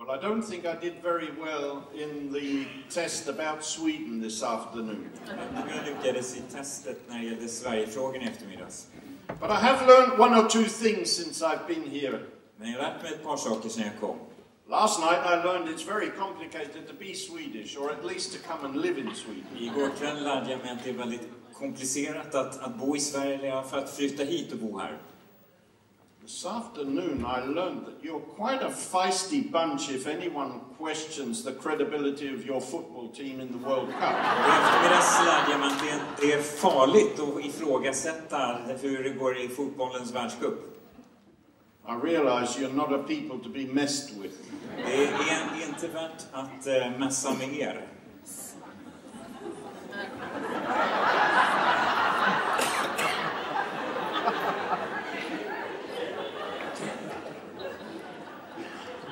Well, I don't think I did very well in the test about Sweden this afternoon. Jag lyckades i testet när det gällde Sverigefrågan i eftermiddags. But I have learned one or two things since I've been here. Men jag har lärt mig ett par saker sedan jag kom. Last night I learned it's very complicated to be Swedish, or at least to come and live in Sweden. Igår kväll lärde jag mig att det är väldigt komplicerat att bo i Sverige för att flytta hit och bo här. This afternoon I learned that you're quite a feisty bunch if anyone questions the credibility of your football team in the World Cup. I eftermiddags lärde jag mig att det är farligt att ifrågasätta hur det går i fotbollens världscup. I realize you're not a people to be messed with. Det är inte värt att mässa med er.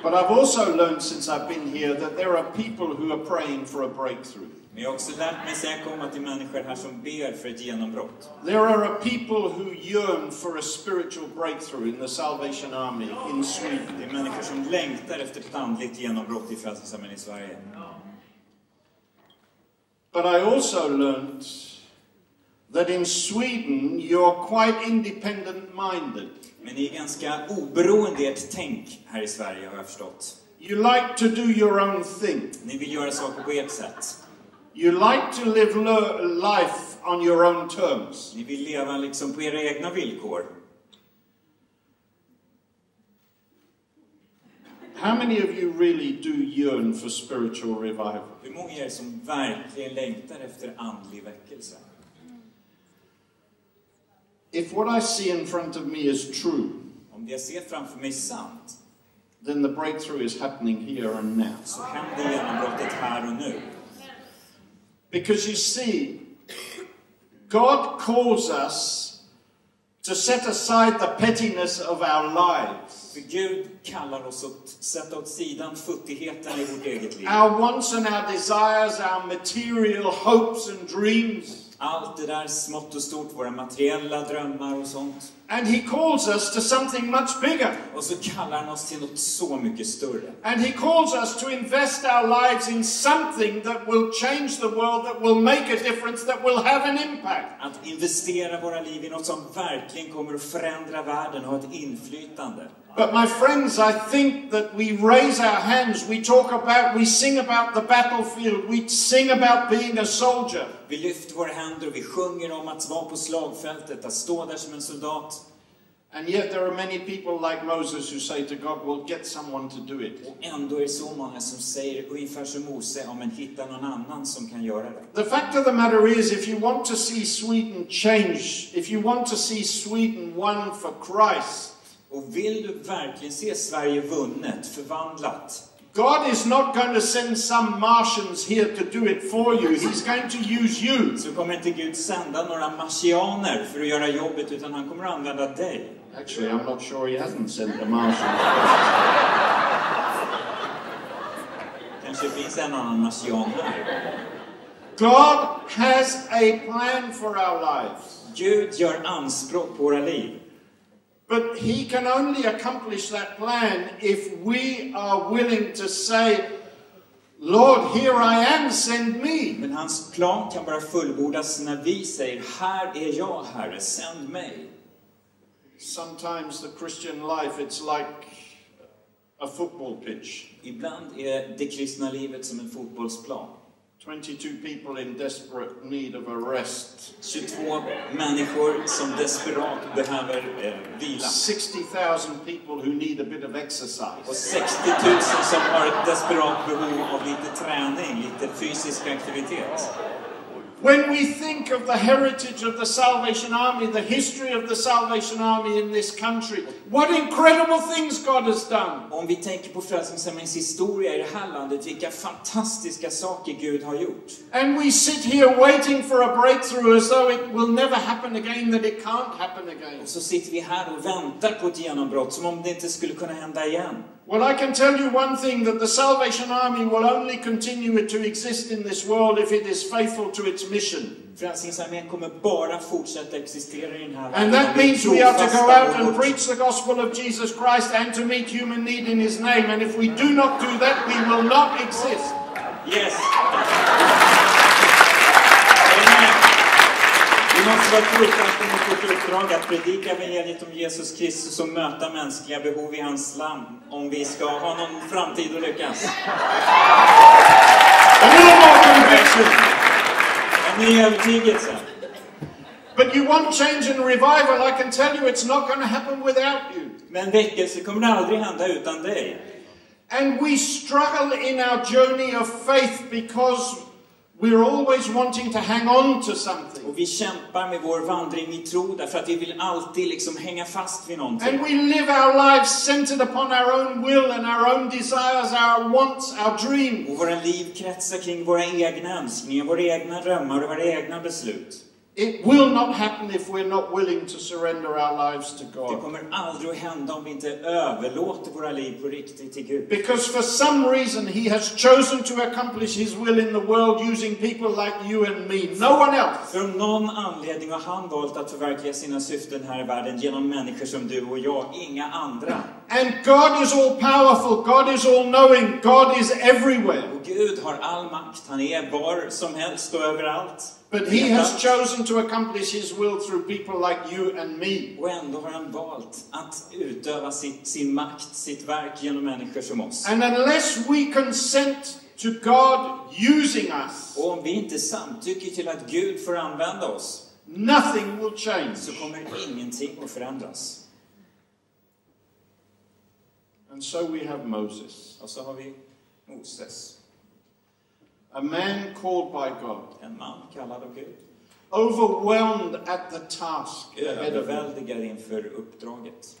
But I've also learned since I've been here that there are people who are praying for a breakthrough. Men jag har också lärt mig sen jag kom att det är människor här som ber för ett genombrott. There are a people who yearn for a spiritual breakthrough in the Salvation Army in Sweden. Det är människor som längtar efter ett andligt genombrott i Frälsningsarmén i Sverige. But I also learned that in Sweden you're quite independent-minded. Men ni är ganska oberoende i ert tänk här i Sverige, har jag förstått. You like to do your own thing. Ni vill göra saker på ert sätt. You like to live life on your own terms. Ni vill leva liksom på era egna villkor. How many of you really do yearn for spiritual revival? Hur många är det som verkligen längtar efter andlig väckelse? If what I see in front of me is true, om det jag ser framför mig är sant, then the breakthrough is happening here and now. Så händer genombrottet här och nu. Because you see, God calls us to set aside the pettiness of our lives. För Gud kallar oss att sätta åt sidan futtigheten i vårt eget liv. Our wants and our desires, our material hopes and dreams. Allt det där smått och stort, våra materiella drömmar och sånt. And he calls us to something much bigger. Och så kallar han oss till något så mycket större. And he calls us to invest our lives in something that will change the world, that will make a difference, that will have an impact. Att investera våra liv i något som verkligen kommer att förändra världen och ha ett inflytande. But my friends, I think that we raise our hands, we sing about the battlefield, we sing about being a soldier. Vi lyfter våra händer och vi sjunger om att vara på slagfältet, att stå där som en soldat. And yet there are many people like Moses who say to God, "Well, get someone to do it." Och ändå är det så många som säger ungefär som Mose, om en hitta någon annan som kan göra det. The fact of the matter is, if you want to see Sweden change, if you want to see Sweden won for Christ, och vill du verkligen se Sverige vunnet, förvandlat, God is not going to send some Martians here to do it for you. He's going to use you. Så kommer inte Gud sända några marsianer för att göra jobbet, utan han kommer att använda dig. Actually, I'm not sure he hasn't sent the Martians. Kanske finns en annan marsian här. God has a plan for our lives. Gud gör anspråk på våra liv. But he can only accomplish that plan if we are willing to say, Lord, here I am, send me. Men hans plan kan bara fullbordas när vi säger, här är jag, Herre, sänd mig. Sometimes the Christian life, it's like a football pitch. Ibland är det kristna livet som en fotbollsplan. 22 people in desperate need of a rest. 22 människor som desperat behöver vila. 60,000 people who need a bit of exercise. Och 60 000 som har ett desperat behov av lite träning, lite fysisk aktivitet. When we think of the heritage of the Salvation Army, the history of the Salvation Army in this country, what incredible things God has done. Om vi tänker på Frälsningsarméns historia i det här landet, vilka fantastiska saker Gud har gjort. And we sit here waiting for a breakthrough as though it will never happen again, that it can't happen again. Och så sitter vi här och väntar på ett genombrott som om det inte skulle kunna hända igen. Well, I can tell you one thing, that the Salvation Army will only continue to exist in this world if it is faithful to its mission. Frälsningsarmén kommer bara fortsätta existera i den här And that means we are to go out and preach the gospel of Jesus Christ and to meet human need in his name. And if we do not do that, we will not exist. Yes. Vi måste vara trofasta mot vårt uppdrag att predika evangeliet om Jesus Kristus och möta mänskliga behov i hans namn om vi ska ha någon framtid att lyckas. En ny övertygelse. But you want change and revival, I can tell you it's not going to happen without you. Men väckelse kommer aldrig hända utan dig. And we struggle in our journey of faith because we're always wanting to hang on to something. Och vi kämpar med vår vandring i tro därför att vi vill alltid liksom hänga fast vid någonting. And we live our lives centered upon our own will and our own desires, our wants, our dreams. Och våra liv kretsar kring våra egna önskningar, våra egna drömmar och våra egna beslut. It will not happen if we're not willing to surrender our lives to Det God. kommer aldrig att hända om vi inte överlåter våra liv på riktigt till Gud. Because for some reason he has chosen to accomplish his will in the world using people like you and me. No one else. För om någon anledning har han valt att förverkliga sina syften här i världen genom människor som du och jag, inga andra. And God is all powerful, God is all knowing, God is everywhere. Och Gud har all makt, han är var som helst och överallt. But he has chosen to accomplish his will through people like you and me. Och ändå har han valt att utöva sin makt, sitt verk genom människor som oss. And unless we consent to God using us, Och om vi inte samtycker till att Gud får använda oss, nothing will change. så kommer ingenting att förändras. And so we have Moses, Och så har vi Moses, a man called by God, en man kallad av Gud, overwhelmed at the task ahead of him. överväldigad inför uppdraget.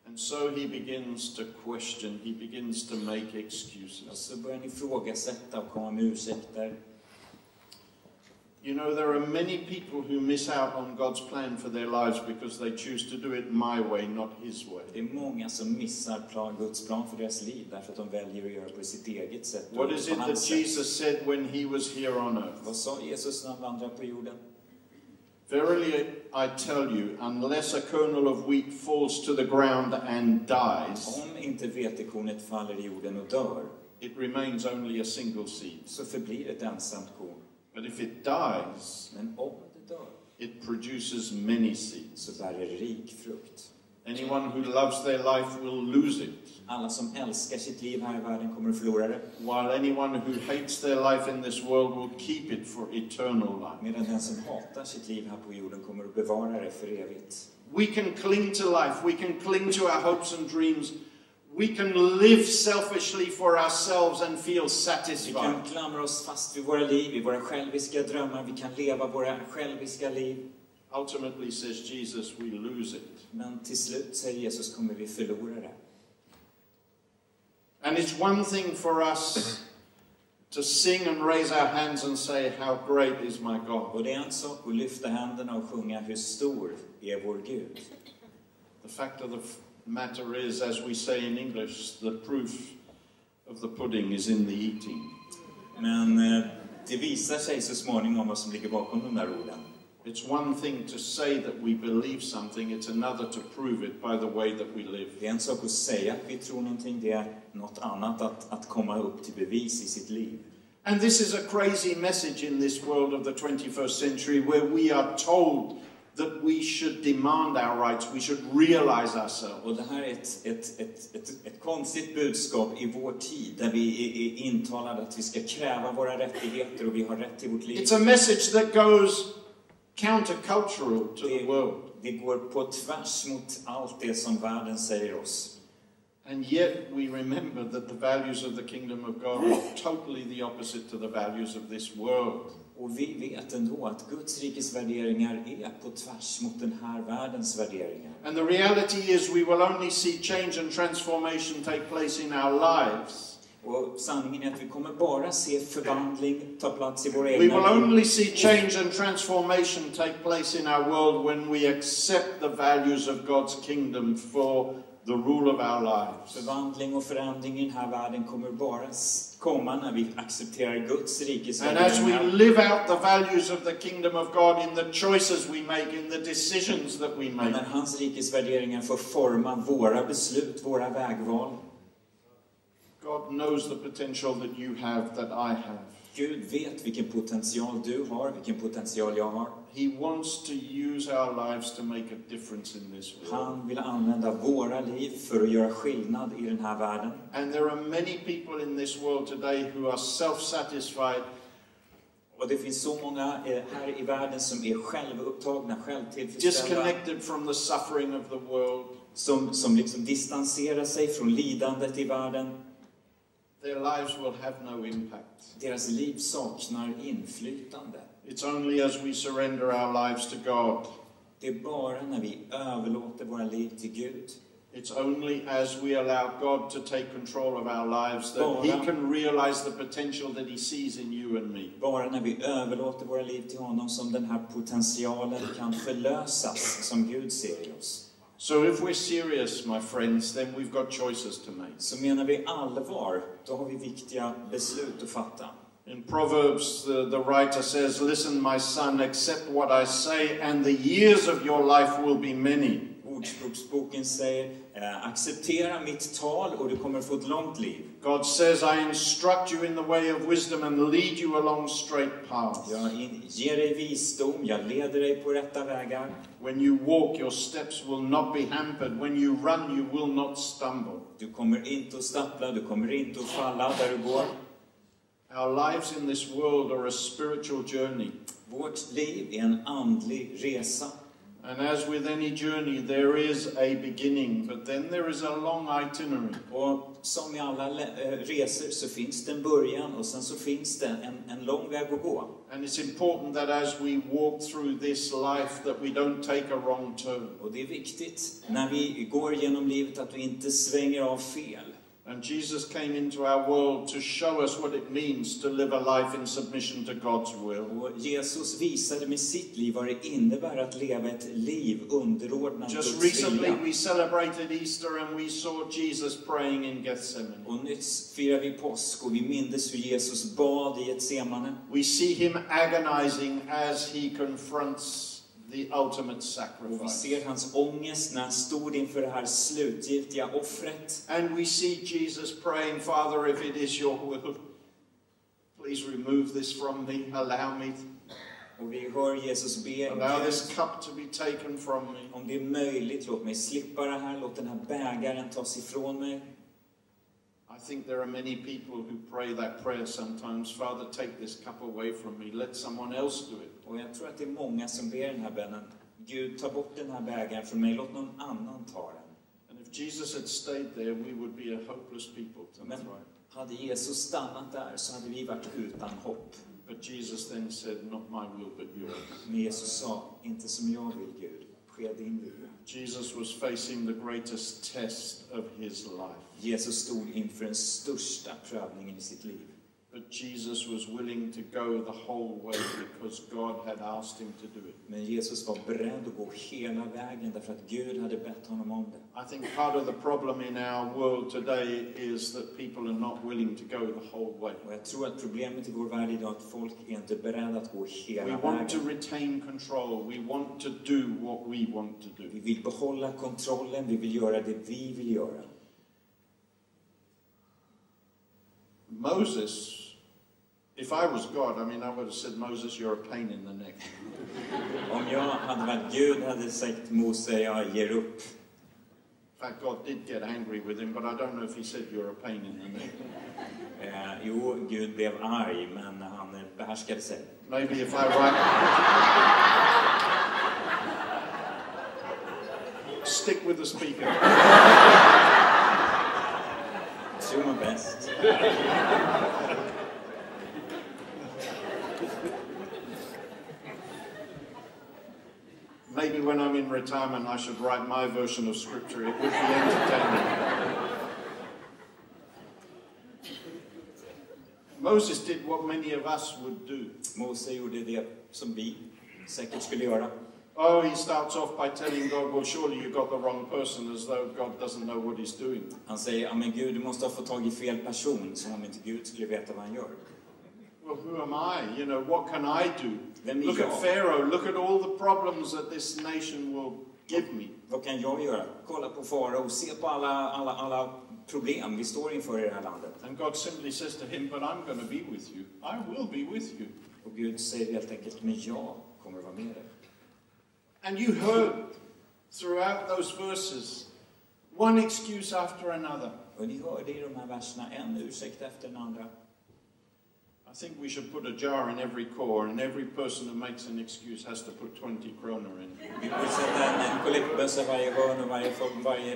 And so he begins to question, he begins to make Och excuses. så börjar han ifrågasätta och komma med ursäkter. You know, there are many people who miss out on God's plan for their lives because they choose to do it my way, not his way. Det är många som missar Guds plan för deras liv därför att de väljer att göra på sitt eget sätt. What is it that Jesus said when he was here on earth? Vad sa Jesus när han vandrade på jorden? Verily I tell you, unless a kernel of wheat falls to the ground and dies, Om inte vetekornet faller i jorden och dör, it remains only a single seed. så förblir ett ensamt korn. But if it dies, Men om det dör, it produces many seeds. så bär det rik frukt. Anyone who loves their life will lose it, Alla som älskar sitt liv här i världen kommer att förlora det. while anyone who hates their life in this world will keep it for eternal life. Medan den som hatar sitt liv här på jorden kommer att bevara det för evigt. We can cling to life, we can cling to our hopes and dreams, we can live selfishly for ourselves and feel Vi satisfied. kan klamra oss fast vid våra liv, vid våra själviska drömmar. Vi kan leva våra själviska liv. Ultimately, says Jesus, we lose it. Men till slut, säger Jesus, kommer vi förlora det. And it's one thing for us to sing and raise our hands and say, how great is my God. Och det är en sak att lyfta händerna och sjunga hur stor är vår Gud. The fact of the matter is, as we say in English, the proof of the pudding is in the eating. Men det visar sig så småningom vad som ligger bakom de där orden. It's one thing to say that we believe something, it's another to prove it by the way that we live. Det är en sak att säga att vi tror någonting, det är något annat att komma upp till bevis i sitt liv. And this is a crazy message in this world of the 21st century where we are told that we should demand our rights, we should realize ourselves. Och det här är ett konstigt budskap i vår tid där vi är intalade att vi ska kräva våra rättigheter och vi har rätt till vårt liv. It's a message that goes countercultural to the world. Det går på tvärs mot allt det som världen säger oss. And yet we remember that the values of the kingdom of God are totally the opposite to the values of this world. Och vi vet ändå att Guds rikes värderingar är på tvärs mot den här världens värderingar. And the reality is we will only see change and transformation take place in our lives. Och sanningen är att vi kommer bara se förvandling ta plats i våra We egna will liv. only see change and transformation take place in our world when we accept the values of God's kingdom for the rule of our lives. Förvandling och förändring i den här världen kommer bara komma när vi accepterar Guds rikes And as we värderingar. live out the values of the kingdom of God in the choices we make, in the decisions that we Och make. när hans rikes värderingar får forma våra beslut, våra vägval. God knows the potential that you have, that I have. Gud vet vilken potential du har, vilken potential jag har. He wants to use our lives to make a difference in this world. Han vill använda våra liv för att göra skillnad i den här världen. And there are many people in this world today who are self-satisfied. Och det finns så många här i världen som är självupptagna, självtillfredsställda. Disconnected from the suffering of the world. Som liksom distanserar sig från lidandet i världen. Their lives will have no impact. Deras liv saknar inflytande. It's only as we surrender our lives to God. Det är bara när vi överlåter våra liv till Gud. It's only as we allow God to take control of our lives that He can realize the potential that He sees in you and me. Bara när vi överlåter våra liv till honom som den här potentialen kan förlösas som Gud ser i oss. So if we're serious, my friends, then we've got choices to make. Så menar vi allvar, då har vi viktiga beslut att fatta. In Proverbs, the writer says, "Listen, my son, accept what I say, and the years of your life will be many." Ordspråksboken säger, acceptera mitt tal och du kommer få ett långt liv. God says, "I instruct you in the way of wisdom and lead you along straight paths." Jag ger dig visdom, jag leder dig på rätta vägar. When you walk, your steps will not be hampered. When you run, you will not stumble. Du kommer inte att stappla, du kommer inte att falla där du går. Our lives in this world are a spiritual journey. Vårt liv är en andlig resa. And as with any journey, there is a beginning, but then there is a long itinerary. Och som i alla resor så finns det en början och sen så finns det en lång väg att gå. And it's important that as we walk through this life that we don't take a wrong turn. Och det är viktigt när vi går genom livet att vi inte svänger av fel. And Jesus came into our world to show us what it means to live a life in submission to God's will. Och Jesus visade med sitt liv vad det innebär att leva ett liv underordnat Guds Just recently vilja. we celebrated Easter and we saw Jesus praying in Gethsemane. Och nyss firar vi påsk och vi mindes hur Jesus bad i Getsemane. We see him agonizing as he confronts the ultimate Och vi sacrifice. ser hans ångest när han stod inför det här slutgiltiga offret. And we see Jesus praying, "Father, if it is your will, please remove this from me, allow me, Och vi hör Jesus be, allow this cup to be taken from me." om det är möjligt, låt mig slippa det här, låt den här bägaren tas ifrån mig. I think there are many people who pray that prayer sometimes. "Father, take this cup away from me. Let someone else do it." Och jag tror att det är många som ber den här bönen. Gud, ta bort den här bägaren från mig, låt någon annan ta den. And if Jesus had stayed there, we would be a hopeless people. Men hade Jesus stannat där så hade vi varit utan hopp. But Jesus then said, "Not my will, but yours." Men Jesus sa, inte som jag vill Gud, ske din vilja. Jesus was facing the greatest test of his life. Jesus stod inför den största prövningen i sitt liv. But Jesus was willing to go the whole way because God had asked him to do it. Men Jesus var beredd att gå hela vägen därför att Gud hade bett honom om det. I think part of the problem in our world today is that people are not willing to go the whole way. Och jag tror att problemet i vår värld idag är att folk är inte beredda att gå hela We want to vägen. retain control. We want to do what we want to do. Vi vill behålla kontrollen, vi vill göra det vi vill göra. Moses, if I was God, I mean, I would have said, "Moses, you're a pain in the neck." Om jag hade varit Gud hade sagt Mose, jag ger upp. In fact, God did get angry with him, but I don't know if he said, "You're a pain in the neck." Jo, Gud blev arg, men han behärskade sig. Maybe if I write... Stick with the speaker. Do my best. Maybe when I'm in retirement I should write my version of scripture. It would be entertaining. Moses did what many of us would do. Mose gjorde det som vi säkert skulle göra. Oh, he starts off by telling God, well, surely you got the wrong person, as though God doesn't know what he's doing. Han säger, ja men Gud, du måste ha fått tag i fel person, som om inte Gud skulle veta vad han gör. Well, who am I? You know, what can I do? Vem är Look jag? at Pharaoh. Look at all the problems that this nation will give me. Vad kan jag göra? Kolla på farao och se på alla problem vi står inför i det här landet. And God simply says to him, but I'm going to be with you. I will be with you. Och Gud säger helt enkelt, men jag kommer att vara med dig. And you heard throughout those verses one excuse after another. Och ni hörde i de här verserna en ursäkt efter den andra. I think we should put a jar in every core, and every person who makes an excuse has to put 20 kronor in. Vi borde sätta en kollektbössa varje hörn och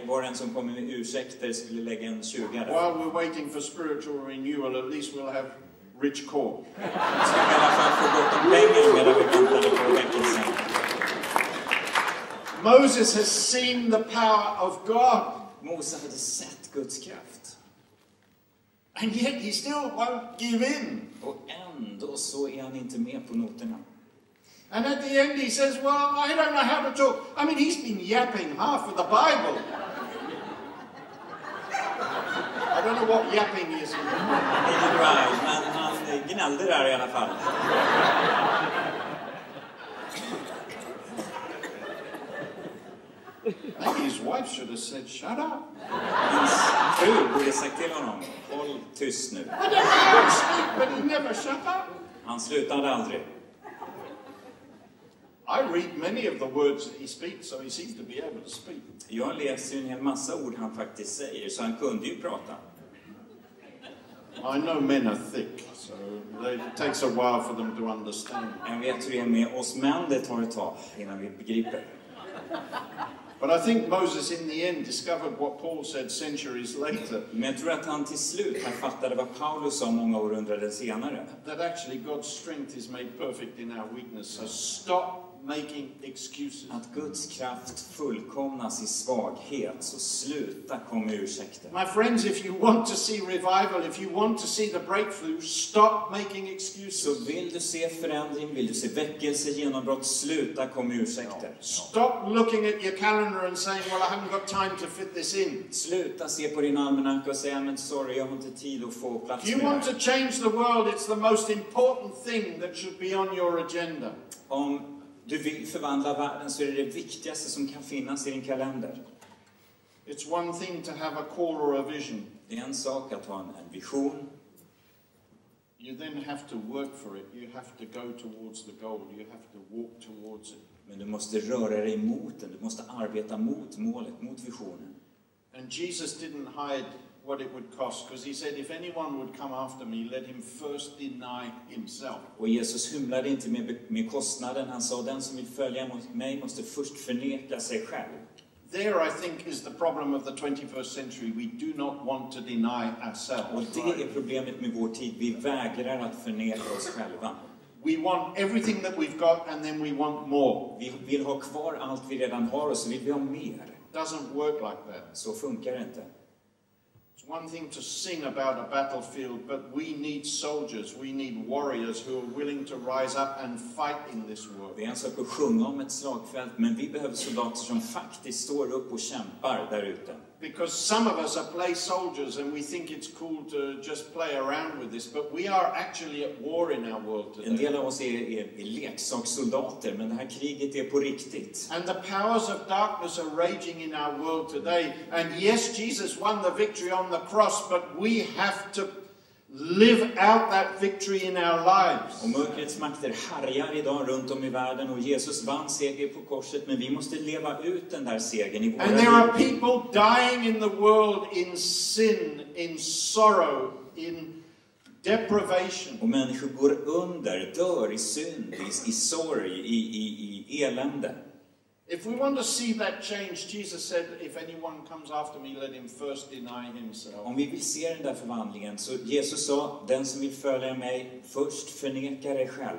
var en som kommer med ursäkter skulle lägga en 20 där. While we're waiting for spiritual renewal, at least we'll have rich core. Så vi i alla fall får gott om pengar medan vi väntar på väckelsen. Moses has seen the power of God. Mose hade sett Guds kraft. And yet he still won't give in. Och ändå så är han inte med på noterna. And at the end he says, well, I don't know how to talk. I mean, he's been yapping half of the Bible. I don't know what yapping is. Men han gnällde där i alla fall. Maybe his wife should have said, shut up. Hans fru borde sagt till honom, håll tyst nu. I don't know how to speak, but he never shut up. Han slutade aldrig. I read many of the words that he speaks, so he seems to be able to speak. Jag läser ju en hel massa ord han faktiskt säger, så han kunde ju prata. I know men are thick, so it takes a while for them to understand. Jag vet hur det är med oss män, det tar ett tag innan vi begriper. But I think Moses in the end discovered what Paul said centuries later. Men jag tror att han till slut här fattade vad Paulus sa många århundraden senare. That actually God's strength is made perfect in our weakness. So stop making excuses. Att Guds kraft fullkomnas i svaghet, så sluta komma med ursäkter. My friends, if you want to see revival, if you want to see the breakthrough, stop making excuses. Så vill du se förändring, vill du se väckelse, genombrott, sluta komma med ursäkter. Stop looking at your calendar and saying, well, I haven't got time to fit this in. Sluta se på din almanacka och säga, men sorry, jag har inte tid att få plats If med you det want här. to change the world, it's the most important thing that should be on your agenda. Om du vill förvandla världen så är det det viktigaste som kan finnas i din kalender. It's one thing to have a call or a vision. Det är en sak att ha en vision. You then have to work for it. You have to go towards the goal. You have to walk towards it. Men du måste röra dig mot den. Du måste arbeta mot målet, mot visionen. And Jesus didn't hide what it would cost, because he said, if anyone would come after me, let him first deny himself. Och Jesus hymlade inte med kostnaden. Han sa, den som vill följa mig måste först förneka sig själv. There, I think, is the problem of the 21st century. We do not want to deny ourselves. Och det är problemet med vår tid. Vi vägrar att förneka oss själva. We want everything that we've got, and then we want more. Vi vill ha kvar allt vi redan har och så vill vi ha mer. Doesn't work like that. Så funkar det inte. It's one thing to sing about a battlefield, but we need soldiers, we need warriors who are willing to rise up and fight in this world. Det är en sak att sjunga om ett slagfält, men vi behöver soldater som faktiskt står upp och kämpar där ute. Because some of us are play soldiers and we think it's cool to just play around with this, but we are actually at war in our world today. En del av oss är leksakssoldater, men det här kriget är på riktigt. And the powers of darkness are raging in our world today. And yes, Jesus won the victory on the cross, but we have to live out that victory in our lives. Och mörkrets makter härjar idag runt om i världen och Jesus vann seger på korset, men vi måste leva ut den där segern i våra liv. And there are people dying in the world in sin, in sorrow, in deprivation. Och människor går under, dör i synd, i sorg, i elände. If we want to see that change, Jesus said, if anyone comes after me, let him first deny himself. Om vi vill se den där förvandlingen, så Jesus sa, den som vill följa mig, först förneka dig själv.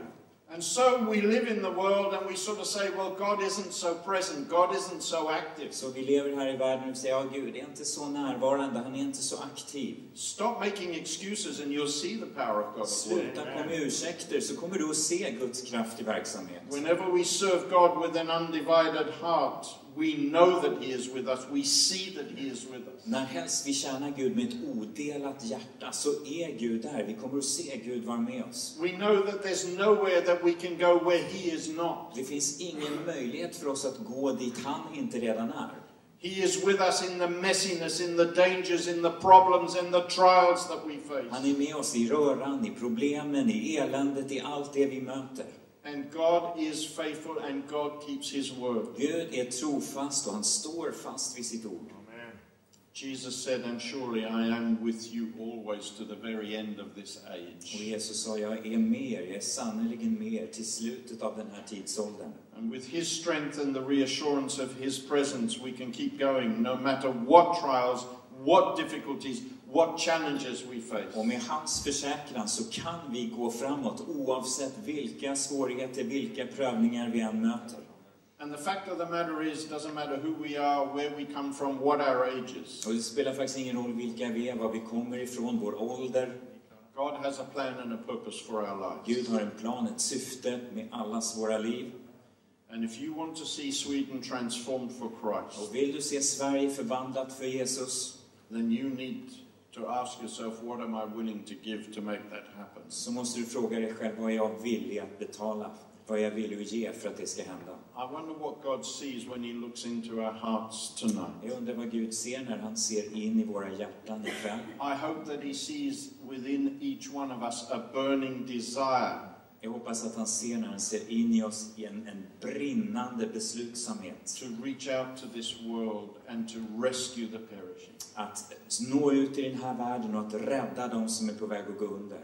And so we live in the world and we sort of say, well, God isn't so present, God isn't so active. Så vi lever här i världen och säger, ja, Gud är inte så närvarande, han är inte så aktiv. Stop making excuses and you'll see the power of God. Sluta komma med ursäkter så kommer du att se Guds kraft i verksamhet. Whenever we serve God with an undivided heart, we know that he is with us, we see that he is with us. När helst vi tjänar Gud med ett odelat hjärta så är Gud där. Vi kommer att se Gud vara med oss. We know that there's nowhere that we can go where he is not. Det finns ingen möjlighet för oss att gå dit han inte redan är. He is with us in the messiness, in the dangers, in the problems, in the trials that we face. Han är med oss i röran, i problemen, i eländet, i allt det vi möter. And God is faithful and God keeps his word. Gud är trofast och han står fast vid sitt ord. Amen. Jesus said, and surely I am with you always to the very end of this age. Och Jesus sa, jag är med er, jag är sannoliken med er till slutet av den här tidsåldern. And with his strength and the reassurance of his presence, we can keep going no matter what trials, what difficulties, what challenges we face. Och med hans försäkran så kan vi gå framåt oavsett vilka svårigheter, vilka prövningar vi än möter. And the fact of the matter is, doesn't matter who we are, where we come from, what our age is. Och det spelar faktiskt ingen roll vilka vi är, var vi kommer ifrån, vår ålder. God has a plan and a purpose for our lives. Gud har en plan, ett syfte med allas våra liv. And if you want to see Sweden transformed for Christ, Och vill du se Sverige förvandlat för Jesus, then you need to ask yourself, what am I willing to give to make that happen? så måste du fråga dig själv, vad är jag villig att betala? Vad är jag villig att ge för att det ska hända? I wonder what God sees when he looks into our hearts tonight. Jag undrar vad Gud ser när han ser in i våra hjärtan ikväll. I hope that he sees within each one of us a burning desire Jag hoppas att han ser när han ser in i oss i en brinnande beslutsamhet. to reach out to this world and to rescue the perishing. Att nå ut i den här världen och att rädda dem som är på väg att gå under.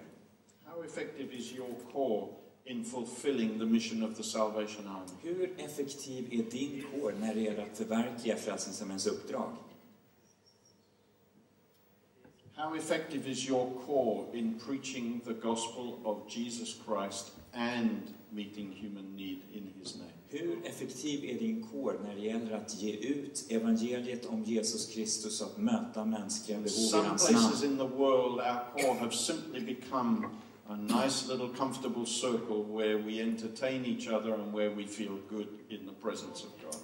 How effective is your core in fulfilling the mission of the Salvation Army? Hur effektiv är din kår när det gäller att förverkliga Frälsningsarméns uppdrag? How effective is your core in preaching the gospel of Jesus Christ and meeting human need in his name? Hur effektiv är din kår när det gäller att ge ut evangeliet om Jesus Kristus och att möta mänskliga behov i Some hans places namn? in the world, our core have simply become a nice little comfortable circle where we entertain each other and where we feel good in the presence of God.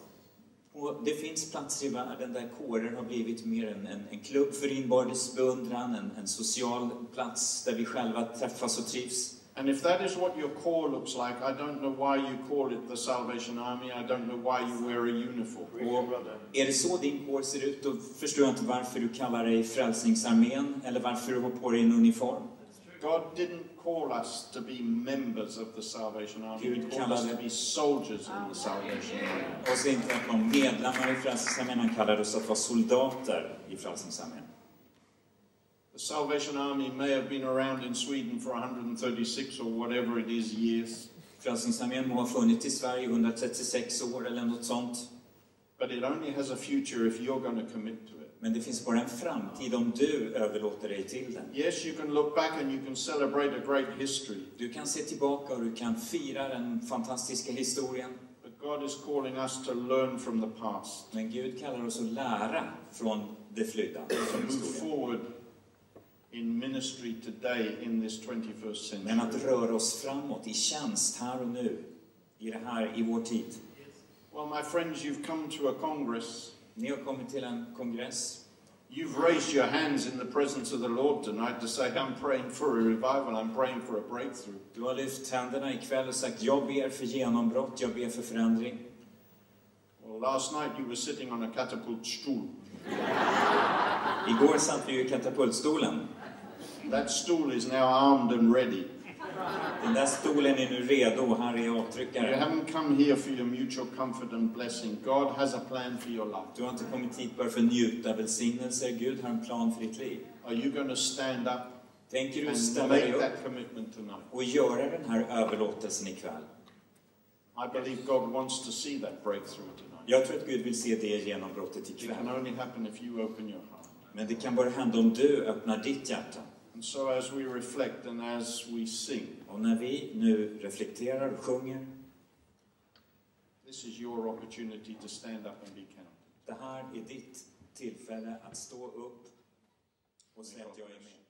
Och det finns platser i världen där kårer har blivit mer en klubb för inbördes beundran, en social plats där vi själva träffas och trivs. And if that is what your core looks like, I don't know why you call it the Salvation Army. I don't know why you wear a uniform. Och är det så din kår ser ut, då förstår jag inte varför du kallar dig Frälsningsarmén eller varför du har på dig en uniform. God didn't call us to be members of the Salvation Army. He Gud called us kallade- to be soldiers in the Salvation Army. Och så inte att vara medlemmar i Frälsningsarmén, han kallade oss att vara soldater i Frälsningsarmén. The Salvation Army may have been around in Sweden for 136 or whatever it is years, Frälsningsarmén må ha funnits i Sverige 136 år eller något sånt. but it only has a future if you're going to commit to it. Men det finns bara en framtid om du överlåter dig till den. Yes, you can look back and you can celebrate a great history, Du kan se tillbaka och du kan fira den fantastiska historien. but God is calling us to learn from the past, Men Gud kallar oss att lära från det flydda, från move historien. forward in ministry today in this 21st Men att century. röra oss framåt i tjänst här och nu, i vår tid. Well, my friends, you've come to a congress. Ni har kommit till en kongress. You've raised your hands in the presence of the Lord tonight to say, I'm praying for a revival, I'm praying for a breakthrough. Du har lyft händerna ikväll och sagt, jag ber för genombrott, jag ber för förändring. Well, last night you were sitting on a catapult stool. Igår satt vi i katapultstolen. That stool is now armed and ready. Den där stolen är nu redo och här är You avtryckaren. haven't come here for your mutual comfort and blessing. God has a plan for your life. Du har inte kommit hit bara för att njuta välsignelser. Gud har en plan för ditt liv. Are you going to stand up Tänker du and ställa make dig upp that commitment tonight? och göra den här överlåtelsen ikväll? I believe God wants to see that breakthrough tonight. Jag tror att Gud vill se det genombrottet It can ikväll. only happen if you open your heart. Men det kan bara hända om du öppnar ditt hjärta. And so as we reflect and as we sing, Och när vi nu reflekterar och sjunger, this is your opportunity to stand up and be counted. det här är ditt tillfälle att stå upp och säga att jag är med.